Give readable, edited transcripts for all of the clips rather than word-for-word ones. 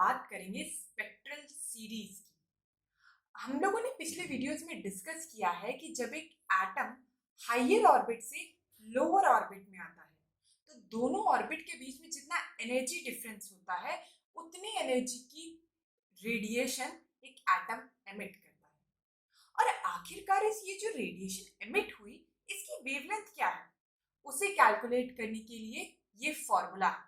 बात करेंगे spectral series की। हम लोगों ने पिछले वीडियोस में डिस्कस किया है कि जब एक एटम हायर ऑर्बिट से लोअर ऑर्बिट में आता है तो दोनों ऑर्बिट के बीच में जितना एनर्जी डिफरेंस होता है उतनी एनर्जी की रेडिएशन एक एटम एमिट करता है। और आखिरकार ये जो रेडिएशन एमिट हुई इसकी वेवलेंथ क्या है उसे कैलकुलेट करने के लिए ये फॉर्मूला है।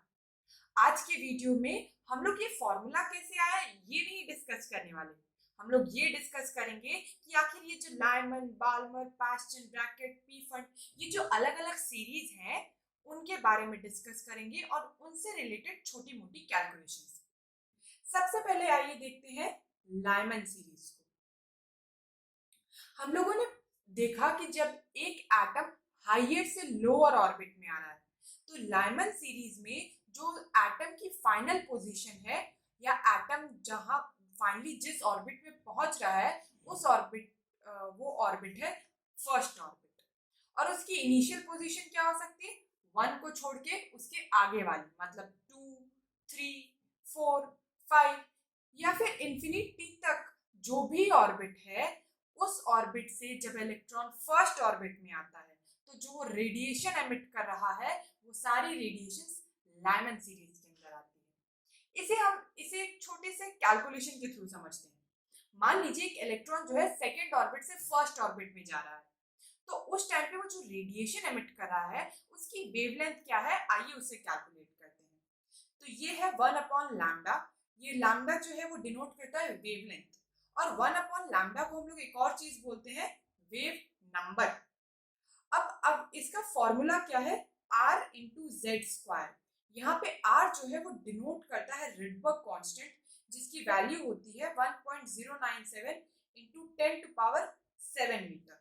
आज के वीडियो में हम लोग ये फॉर्मूला कैसे आया ये नहीं डिस्कस करने वाले। हम लोग ये डिस्कस करेंगे कि आखिर ये जो Lyman, Balmer, Paschen, Brackett, Pfund ये जो अलग अलग सीरीज हैं उनके बारे में डिस्कस करेंगे और उनसे रिलेटेड छोटी मोटी कैलकुलेशंस। सबसे पहले आइए देखते हैं लाइमन सीरीज को। हम लोगों ने देखा कि जब एक एटम हायर से लोअर ऑर्बिट में आ रहा है तो लाइमन सीरीज में जो एटम की फाइनल पोजीशन है या एटम जहां फाइनली जिस ऑर्बिट में पहुंच रहा है उस ऑर्बिट वो ऑर्बिट है फर्स्ट ऑर्बिट। और उसकी इनिशियल पोजीशन क्या हो सकती है, 1 को छोड़ के उसके आगे वाली, मतलब 2, 3, 4, 5 या फिर इंफिनिटी तक जो भी ऑर्बिट है उस ऑर्बिट से जब इलेक्ट्रॉन फर्स्ट ऑर्बिट में आता है तो जो रेडिएशन एमिट कर रहा है वो सारी रेडिएशन लाइमन सीरीज के अंदर आती है। इसे एक छोटे से कैलकुलेशन के थ्रू समझते हैं। मान लीजिए एक इलेक्ट्रॉन जो है सेकेंड ऑर्बिट से फर्स्ट ऑर्बिट में जा रहा है तो उस टाइम पे वो जो रेडिएशन एमिट कर रहा है उसकी वेवलेंथ क्या है, आइए उसे कैलकुलेट करते हैं। तो ये है 1/लैम्डा। ये लैम्डा जो है वो डिनोट करता है वेवलेंथ और 1/लैम्डा को हम लोग एक और चीज बोलते हैं वेव नंबर। अब इसका फॉर्मूला क्या है, R इंटू जेड स्क्वायर। यहाँ पे R जो है वो डिनोट करता है रिडबर्ग कांस्टेंट जिसकी वैल्यू होती है 1.097 इंटू 10⁻⁷ मीटर।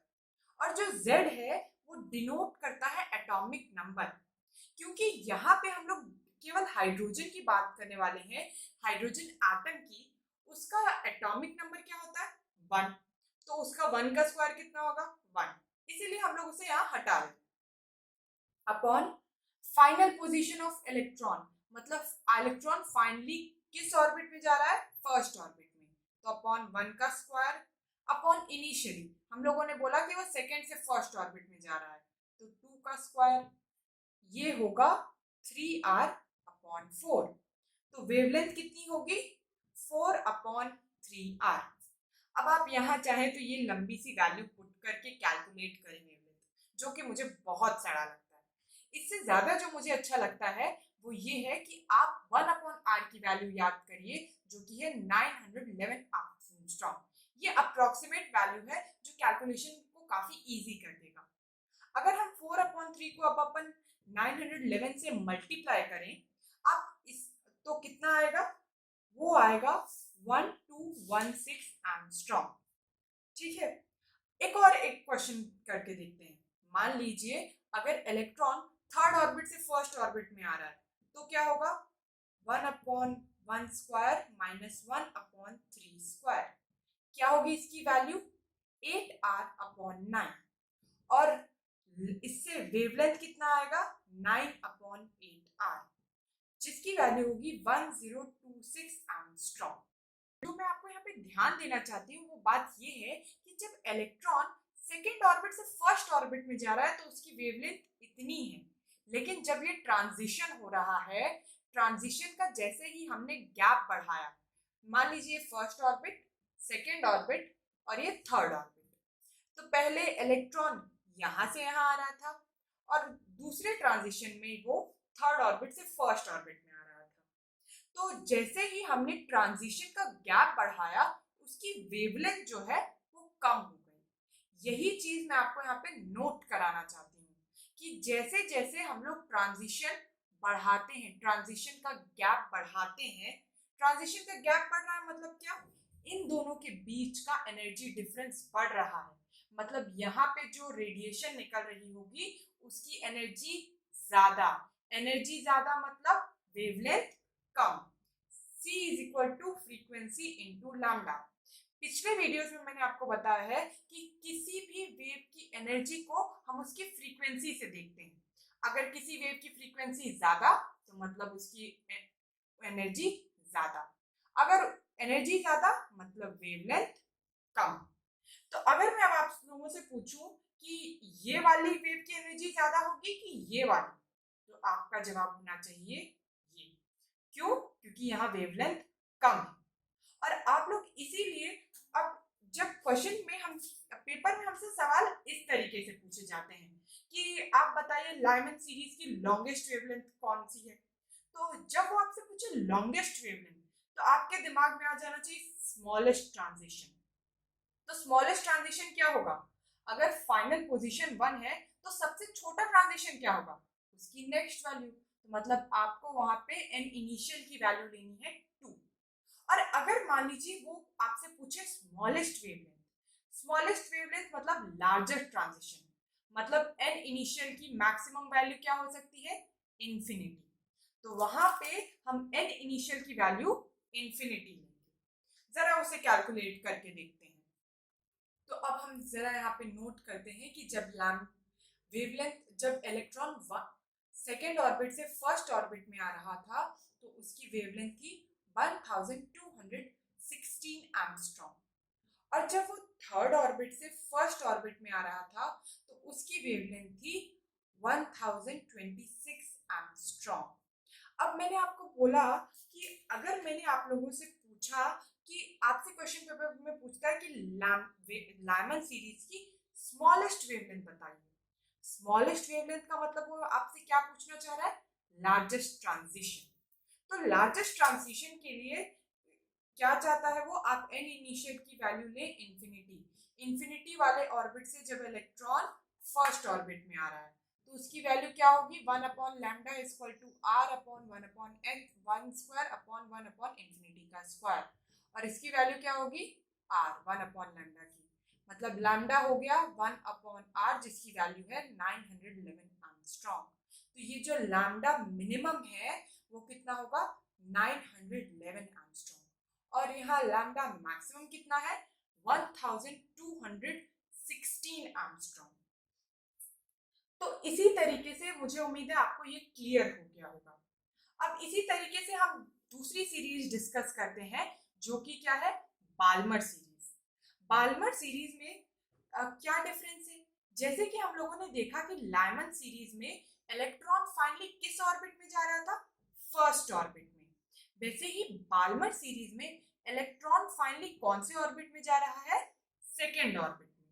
और जो Z है वो डिनोट करता है एटॉमिक नंबर। क्योंकि यहाँ पे हम लोग केवल हाइड्रोजन की बात करने वाले हैं, हाइड्रोजन एटम की, उसका एटॉमिक नंबर क्या होता है 1, तो उसका 1 का स्क्वायर कितना होगा 1, इसीलिए हम लोग उसे यहाँ हटा दें। Upon final position of electron, मतलब इलेक्ट्रॉन फाइनली किस ऑर्बिट में जा रहा है, फर्स्ट ऑर्बिट में, तो अपॉन 1 का स्क्वायर अपॉन इनिशियली हम लोगों ने बोला कि वो सेकेंड से फर्स्ट ऑर्बिट में जा रहा है तो 2 का स्क्वायर, ये होगा 3r/4। तो वेवलेंथ कितनी होगी 4/3r। अब आप यहाँ चाहें तो ये लंबी सी वैल्यू पुट करके कैलकुलेट करेंगे जो कि मुझे बहुत सड़ा लगता है। इससे ज्यादा जो मुझे अच्छा लगता है वो ये है कि आप 1/r की वैल्यू याद करिए जो कि है 911 एंगस्ट्रॉम। ये अप्रोक्सीमेट वैल्यू है जो कैलकुलेशन को काफी इजी कर देगा। अगर हम 4/3 को अब अपन 911 से मल्टीप्लाई करें आप इस तो कितना आएगा, वो आएगा 1216 एंगस्ट्रॉम। ठीक है, एक क्वेश्चन करके देखते हैं। मान लीजिए अगर इलेक्ट्रॉन थर्ड ऑर्बिट से फर्स्ट ऑर्बिट में आ रहा है तो क्या होगा 1/1 स्क्वायर माइनस 1/3 स्क्वायर, क्या होगी इसकी वैल्यू 8r/9 और इससे वेवलेंथ कितना आएगा 9/8r जिसकी वैल्यू होगी 1026 एंगस्ट्रॉम। जो मैं आपको यहाँ पे ध्यान देना चाहती हूँ वो बात ये है कि जब इलेक्ट्रॉन सेकेंड ऑर्बिट से फर्स्ट ऑर्बिट में जा रहा है तो उसकी वेवलेंथ इतनी है, लेकिन जब ये ट्रांजिशन हो रहा है, ट्रांजिशन का जैसे ही हमने गैप बढ़ाया, मान लीजिए फर्स्ट ऑर्बिट, सेकेंड ऑर्बिट और ये थर्ड ऑर्बिट, तो पहले इलेक्ट्रॉन यहाँ से यहाँ आ रहा था और दूसरे ट्रांजिशन में वो थर्ड ऑर्बिट से फर्स्ट ऑर्बिट में आ रहा था। तो जैसे ही हमने ट्रांजिशन का गैप बढ़ाया उसकी वेवलेंथ जो है वो कम हो गई। यही चीज मैं आपको यहाँ पे नोट कराना चाहती हूँ कि जैसे जैसे हम लोग ट्रांजिशन बढ़ाते हैं, ट्रांजिशन का गैप बढ़ाते हैं, ट्रांजिशन का गैप बढ़ रहा है मतलब क्या, इन दोनों के बीच का एनर्जी डिफरेंस बढ़ रहा है, मतलब यहाँ पे जो रेडिएशन निकल रही होगी उसकी एनर्जी ज्यादा, एनर्जी ज्यादा मतलब वेवलेंथ कम। C is equal to frequency into lambda. पिछले वीडियोस में मैंने आपको बताया है कि किसी भी वेव की एनर्जी को हम उसकी फ्रीक्वेंसी से देखते हैं। अगर किसी वेव की फ्रीक्वेंसी ज्यादा तो मतलब उसकी एनर्जी ज्यादा, अगर एनर्जी ज्यादा मतलब वेवलेंथ कम। तो अगर मैं अब आप लोगों से पूछूं कि ये वाली वेव की एनर्जी ज्यादा होगी कि ये वाली, तो आपका जवाब होना चाहिए ये। क्यों? क्योंकि यहाँ वेवलेंथ कम है। और आप लोग इसीलिए अब जब क्वेश्चन में हम पेपर में हमसे सवाल इस तरीके से पूछे जाते हैं कि आप बताइए लाइमन सीरीज की लॉन्गेस्ट वेवलेंथ कौन सी है। तो जब वो आपसे पूछे लॉन्गेस्ट वेवलेंथ, तो आपके दिमाग में आ जाना चाहिए स्मॉलेस्ट ट्रांजिशन। तो स्मॉलेस्ट ट्रांजिशन क्या होगा? अगर फाइनल पोजीशन 1 है तो सबसे छोटा ट्रांजिशन क्या होगा? उसकी नेक्स्ट वैल्यू। तो मतलब आपको वहां पे एन इनिशियल की वैल्यू लेनी है 2। और अगर मान लीजिए वो आपसे पूछे स्मॉलेस्ट वेवलेंथ, स्मॉलेस्ट वेवलेंथ मतलब लार्जेस्ट ट्रांजिशन, मतलब एन इनिशियल की मैक्सिमम वैल्यू क्या हो सकती है? इंफिनिटी। तो वहां पे हम एन इनिशियल की वैल्यू इंफिनिटी लेंगे। जरा उसे कैलकुलेट करके देखते हैं। तो अब हम जरा यहाँ पे नोट करते हैं कि जब वेवलेंथ, जब इलेक्ट्रॉन सेकेंड ऑर्बिट से फर्स्ट ऑर्बिट में आ रहा था तो उसकी वेवलेंथ थी 1216 एंगस्ट्रॉम। और जब वो थर्ड ऑर्बिट से फर्स्ट ऑर्बिट में आ रहा था तो उसकी वेवलेंथ थी 1026 एंगस्ट्रॉम। अब मैंने आपको बोला कि अगर मैंने आप लोगों से पूछा कि आपसे क्वेश्चन पेपर में पूछता है कि लाइमन सीरीज की स्मॉलेस्ट वेवलेंथ बताइए। स्मॉलेस्ट वेवलेंथ का मतलब वो आपसे क्या पूछना चाह रहा है? Largest transition. तो लार्जेस्ट ट्रांजिशन के लिए क्या चाहता है वो? आप एन इनिशियल की वैल्यू ले इंफिनिटी। इंफिनिटी वाले ऑर्बिट से जब इलेक्ट्रॉन फर्स्ट ऑर्बिट में आ रहा है तो उसकी वैल्यू क्या होगी? 1 upon lambda is equal to R upon 1 upon n, 1 square upon 1 upon infinity का स्क्वायर। और इसकी वैल्यू क्या होगी? आर, 1 अपॉन लैम्डा की। मतलब लैम्डा हो गया 1 अपॉन आर जिसकी वैल्यू है 911 एंगस्ट्रॉम। तो ये जो लैम्डा मिनिमम है वो कितना होगा? 911 एंगस्ट्रॉम। और यहाँ लैम्डा मैक्सिमम कितना है? 1216 एंगस्ट्रॉम। तो इसी तरीके से मुझे उम्मीद है आपको ये क्लियर हो गया होगा। अब इसी तरीके से हम दूसरी सीरीज डिस्कस करते हैं जो कि क्या है? Balmer series. बाल्मर सीरीज में क्या डिफरेंस है? जैसे कि हम लोगों ने देखा कि लाइमन सीरीज में इलेक्ट्रॉन फाइनली किस ऑर्बिट में जा रहा था? फर्स्ट ऑर्बिट में। वैसे ही बाल्मर सीरीज में इलेक्ट्रॉन फाइनली कौन से ऑर्बिट में जा रहा है? सेकेंड ऑर्बिट में।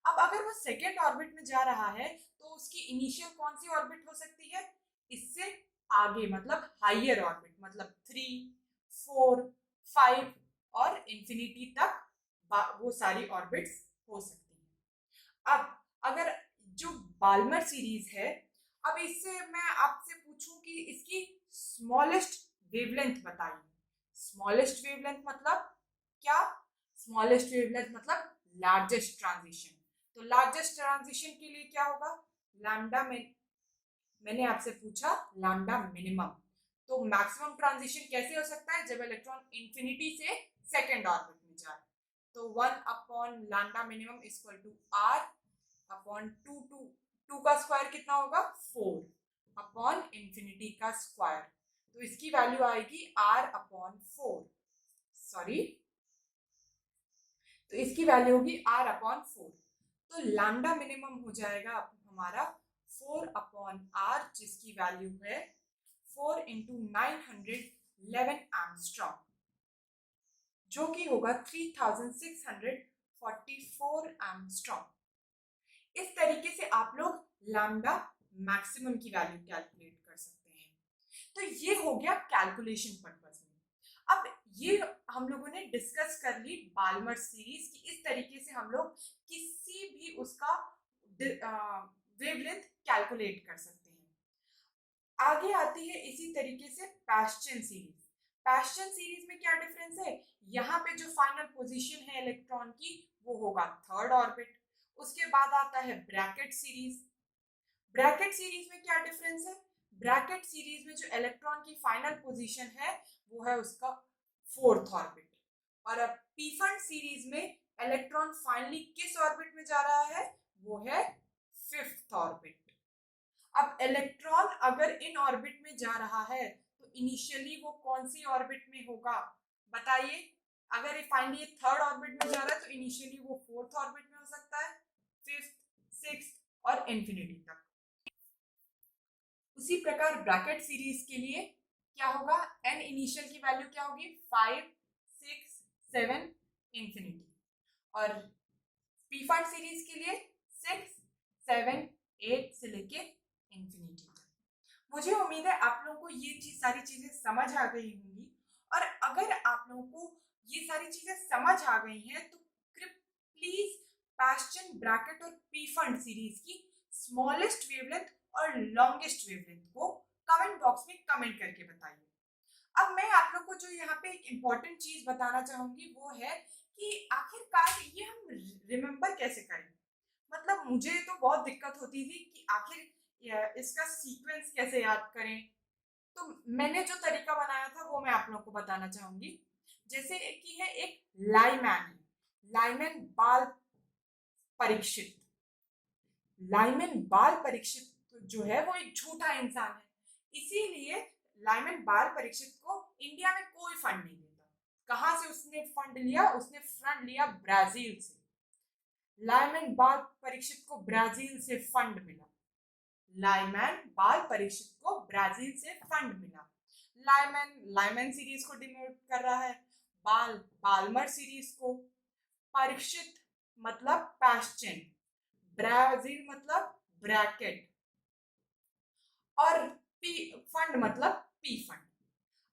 अब अगर वो सेकेंड ऑर्बिट में जा रहा है तो उसकी इनिशियल कौन सी ऑर्बिट हो सकती है? इससे आगे मतलब हाइयर ऑर्बिट, मतलब 3, 4, 5 और इंफिनिटी तक वो सारी ऑर्बिट्स हो सकती हैं। अब अगर जो बाल्मर सीरीज है, अब इससे मैं आपसे पूछूं कि इसकी स्मॉलेस्ट वेवलेंथ बताइए। स्मॉलेस्ट वेवलेंथ मतलब क्या? स्मॉलेस्ट वेवलेंथ मतलब लार्जेस्ट ट्रांजिशन। तो लार्जेस्ट ट्रांजिशन के लिए क्या होगा? लैम्डा में मैंने आपसे पूछा लैम्डा मिनिमम। तो मैक्सिमम ट्रांजिशन कैसे हो सकता है? जब इलेक्ट्रॉन इंफिनिटी से सेकेंड ऑर्बिट में जाए। तो 1 upon lambda minimum equal to R upon 2 का स्क्वायर कितना होगा? 4 अपॉन इंफिनिटी का स्क्वायर। तो इसकी वैल्यू आएगी आर अपॉन 4, सॉरी, तो इसकी वैल्यू होगी आर अपॉन 4। तो लैम्डा मिनिमम हो जाएगा हमारा 4 अपॉन आर जिसकी वैल्यू है 4 इंटू 911 एंगस्ट्रॉम, जो कि होगा 3644 एंगस्ट्रॉम। इस तरीके से आप लोग लैम्डा मैक्सिमम की वैल्यू कैलकुलेट कर सकते हैं। तो ये हो गया कैलकुलेशन पर्पस में। अब ये हम लोगों ने डिस्कस कर ली बाल्मर सीरीज की। इस तरीके से हम लोग किसी भी उसका वेवलेंथ कैलकुलेट कर सकते हैं। आगे आती है इसी तरीके से पैश्चन सीरीज। पैश्चन सीरीज में क्या डिफरेंस है? यहाँ पे जो फाइनल पोजीशन है इलेक्ट्रॉन की वो होगा थर्ड ऑर्बिट। उसके बाद आता है ब्रैकेट सीरीज। ब्रैकेट सीरीज में क्या डिफरेंस है? ब्रैकेट सीरीज में जो इलेक्ट्रॉन की फाइनल पोजीशन है वो है उसका फोर्थ ऑर्बिट। और अब पीफंड सीरीज में इलेक्ट्रॉन फाइनली किस ऑर्बिट में जा रहा है? वो है फिफ्थ ऑर्बिट। अब इलेक्ट्रॉन अगर इन ऑर्बिट में जा रहा है तो इनिशियली वो कौन सी ऑर्बिट में होगा? बताइए, अगर ये फाइनली थर्ड ऑर्बिट में जा रहा है तो इनिशियली वो फोर्थ ऑर्बिट में हो सकता है, फिफ्थ, सिक्स्थ और इंफिनिटी तक। उसी प्रकार ब्रैकेट सीरीज के लिए क्या होगा, एन इनिशियल की वैल्यू क्या होगी, 5, 6, 7, इंफिनिटी। और पी फंड सीरीज के लिए 6, 7, 8 से लेके इंफिनिटी तक। मुझे उम्मीद है आप लोगों को ये सारी चीजें समझ आ गई होंगी। और अगर आप लोगों को ये सारी चीजें समझ आ गई हैं तो प्लीज पास्चन, ब्रैकेट और पी फंड सीरीज की स्मॉलेस्ट वेवलेंथ और लॉन्गेस्ट वेवलेंथ को कमेंट बॉक्स में कमेंट करके बताइए। अब मैं आप लोग को जो यहाँ पे एक इम्पॉर्टेंट चीज बताना चाहूंगी वो है कि आखिरकार ये हम रिमेम्बर कैसे करें। मतलब मुझे तो बहुत दिक्कत होती थी कि आखिर इसका सीक्वेंस कैसे याद करें। तो मैंने जो तरीका बनाया था वो मैं आप लोगों को बताना चाहूंगी। जैसे कि है एक लाइमैन, लाइमैन बाल परीक्षित। लाइमैन बाल परीक्षित जो है वो एक झूठा इंसान है, इसीलिए लाइमैन बाल परीक्षित को इंडिया में कोई फंड नहीं देता। कहां से उसने फंड लिया, उसने फंड लिया ब्राजील से। लाइमैन बाल परीक्षित को ब्राजील से फंड मिला। लाइमैन बाल परीक्षित को ब्राजील से फंड मिला। लाइमैन लाइमैन सीरीज को डिनोट कर रहा है, बाल बाल्मर सीरीज को, परीक्षित मतलब पास्चन, ब्राजील मतलब ब्रैकेट, और पी फंड मतलब पी फंड।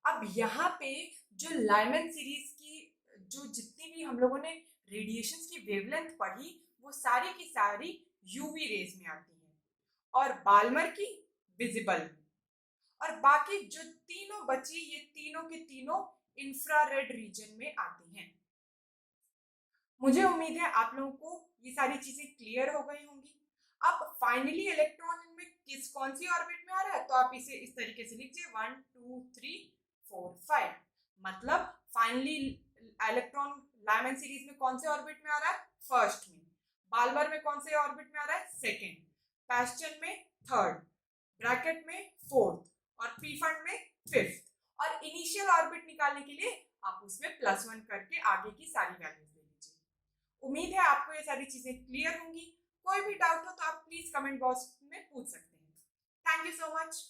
अब यहाँ पे जो लाइमैन सीरीज की जो जितनी भी हम लोगों ने रेडिएशंस की वेवलेंथ पढ़ी वो सारी की सारी यूवी रेज में आती है, और बाल्मर की विजिबल में, और बाकी जो तीनों बची ये तीनों के तीनों इंफ्रारेड रीजन में आती हैं। मुझे उम्मीद है आप लोगों को ये सारी चीजें क्लियर हो गई होंगी। अब फाइनली इलेक्ट्रॉन इनमें कौन सी ऑर्बिट में आ रहा है तो आप इसे इस तरीके से लीजिए 1, 2, 3, 4, 5। मतलब फाइनली इलेक्ट्रॉन लाइमैन सीरीज में कौन से ऑर्बिट में आ रहा है, फर्स्ट में। बाल्मर में कौन से ऑर्बिट में आ रहा है, सेकेंड। पास्चन में थर्ड, ब्रैकेट में फोर्थ, और पी फंड में फिफ्थ। और इनिशियल ऑर्बिट निकालने के लिए आप उसमें +1 करके आगे की सारी वैल्यूज ले लीजिए। उम्मीद है आपको ये सारी चीजें क्लियर होंगी। कोई भी डाउट हो तो आप प्लीज कमेंट बॉक्स में पूछ सकते हैं। Thank you so much.